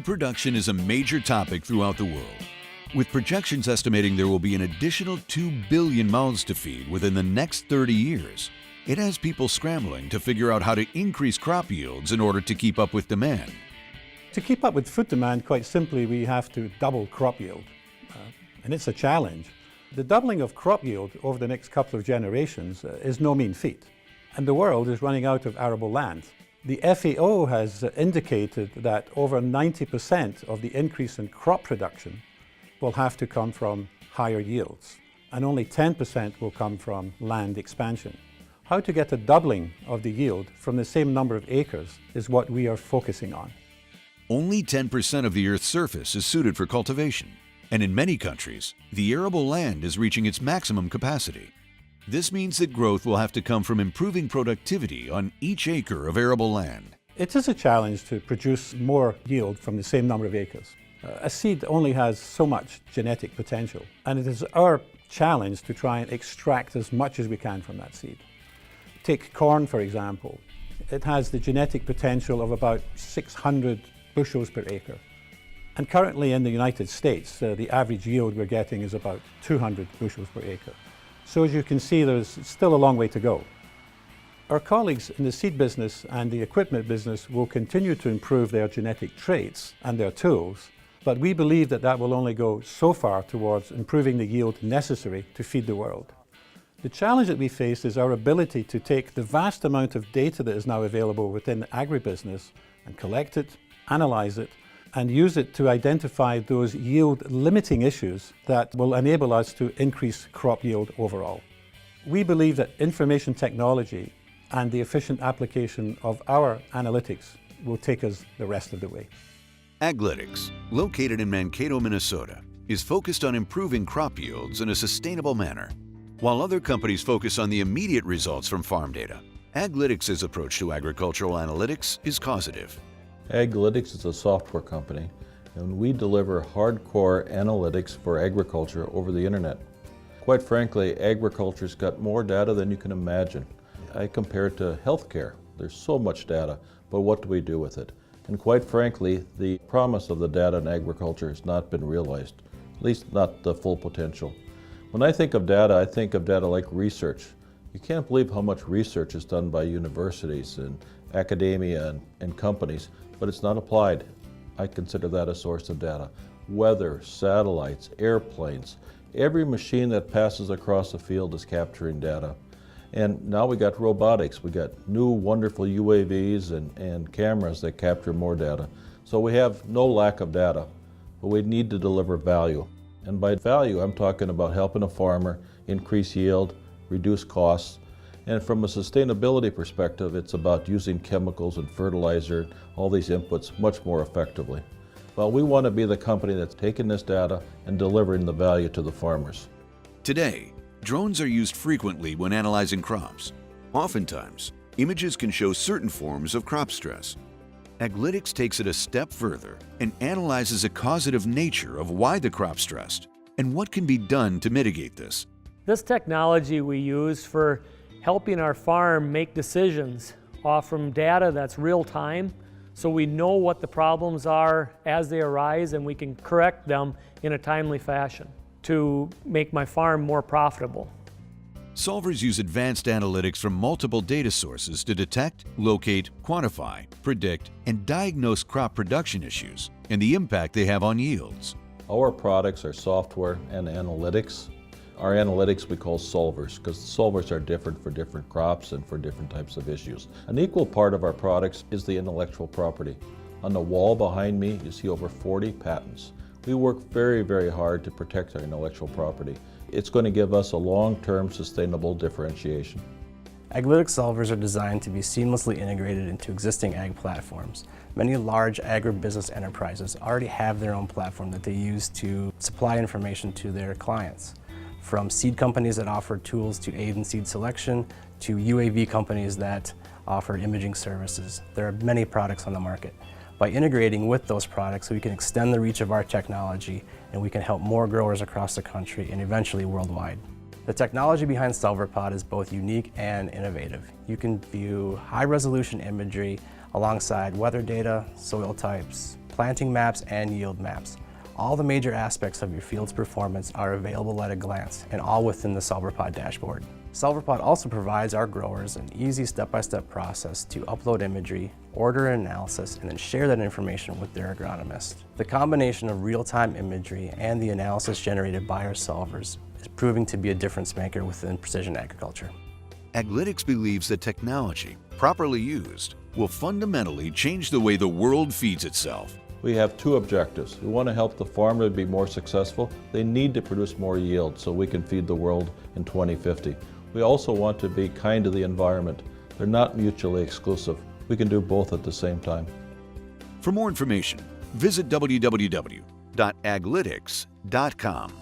production is a major topic throughout the world, with projections estimating there will be an additional 2 billion mouths to feed within the next 30 years. It has people scrambling to figure out how to increase crop yields in order to keep up with demand. To keep up with food demand, quite simply, we have to double crop yield. And it's a challenge. The doubling of crop yield over the next couple of generations is no mean feat. And the world is running out of arable land. The FAO has indicated that over 90% of the increase in crop production will have to come from higher yields, and only 10% will come from land expansion. How to get a doubling of the yield from the same number of acres is what we are focusing on. Only 10% of the Earth's surface is suited for cultivation, and in many countries, the arable land is reaching its maximum capacity. This means that growth will have to come from improving productivity on each acre of arable land. It is a challenge to produce more yield from the same number of acres. A seed only has so much genetic potential, and it is our challenge to try and extract as much as we can from that seed. Take corn, for example. It has the genetic potential of about 600 bushels per acre. And currently in the United States, the average yield we're getting is about 200 bushels per acre. So as you can see, there's still a long way to go. Our colleagues in the seed business and the equipment business will continue to improve their genetic traits and their tools, but we believe that that will only go so far towards improving the yield necessary to feed the world. The challenge that we face is our ability to take the vast amount of data that is now available within agribusiness and collect it, analyze it, and use it to identify those yield-limiting issues that will enable us to increase crop yield overall. We believe that information technology and the efficient application of our analytics will take us the rest of the way. Aglytix, located in Mankato, Minnesota, is focused on improving crop yields in a sustainable manner. While other companies focus on the immediate results from farm data, Aglytix's approach to agricultural analytics is causative. Aglytix is a software company, and we deliver hardcore analytics for agriculture over the internet. Quite frankly, agriculture's got more data than you can imagine. I compare it to healthcare. There's so much data, but what do we do with it? And quite frankly, the promise of the data in agriculture has not been realized, at least not the full potential. When I think of data like research. You can't believe how much research is done by universities and academia and companies, but it's not applied. I consider that a source of data. Weather, satellites, airplanes, every machine that passes across the field is capturing data. And now we got robotics. We got new wonderful UAVs and cameras that capture more data. So we have no lack of data, but we need to deliver value. And by value, I'm talking about helping a farmer increase yield, reduce costs. And from a sustainability perspective, it's about using chemicals and fertilizer, all these inputs much more effectively. Well, we want to be the company that's taking this data and delivering the value to the farmers. Today, drones are used frequently when analyzing crops. Oftentimes, images can show certain forms of crop stress. Aglytix takes it a step further and analyzes the causative nature of why the crop's stressed and what can be done to mitigate this. This technology we use for helping our farm make decisions off from data that's real time, so we know what the problems are as they arise and we can correct them in a timely fashion to make my farm more profitable. Solvers use advanced analytics from multiple data sources to detect, locate, quantify, predict, and diagnose crop production issues and the impact they have on yields. Our products are software and analytics. Our analytics we call solvers, because solvers are different for different crops and for different types of issues. An equal part of our products is the intellectual property. On the wall behind me, you see over 40 patents. We work very, very hard to protect our intellectual property. It's going to give us a long-term sustainable differentiation. Aglytix solvers are designed to be seamlessly integrated into existing ag platforms. Many large agribusiness enterprises already have their own platform that they use to supply information to their clients. From seed companies that offer tools to aid in seed selection, to UAV companies that offer imaging services. There are many products on the market. By integrating with those products, we can extend the reach of our technology and we can help more growers across the country and eventually worldwide. The technology behind SolverPod is both unique and innovative. You can view high-resolution imagery alongside weather data, soil types, planting maps, and yield maps. All the major aspects of your field's performance are available at a glance, and all within the SolverPod dashboard. SolverPod also provides our growers an easy step-by-step process to upload imagery, order an analysis, and then share that information with their agronomist. The combination of real-time imagery and the analysis generated by our solvers is proving to be a difference maker within precision agriculture. Aglytix believes that technology, properly used, will fundamentally change the way the world feeds itself. We have two objectives. We want to help the farmer to be more successful. They need to produce more yield so we can feed the world in 2050. We also want to be kind to the environment. They're not mutually exclusive. We can do both at the same time. For more information, visit www.aglytix.com.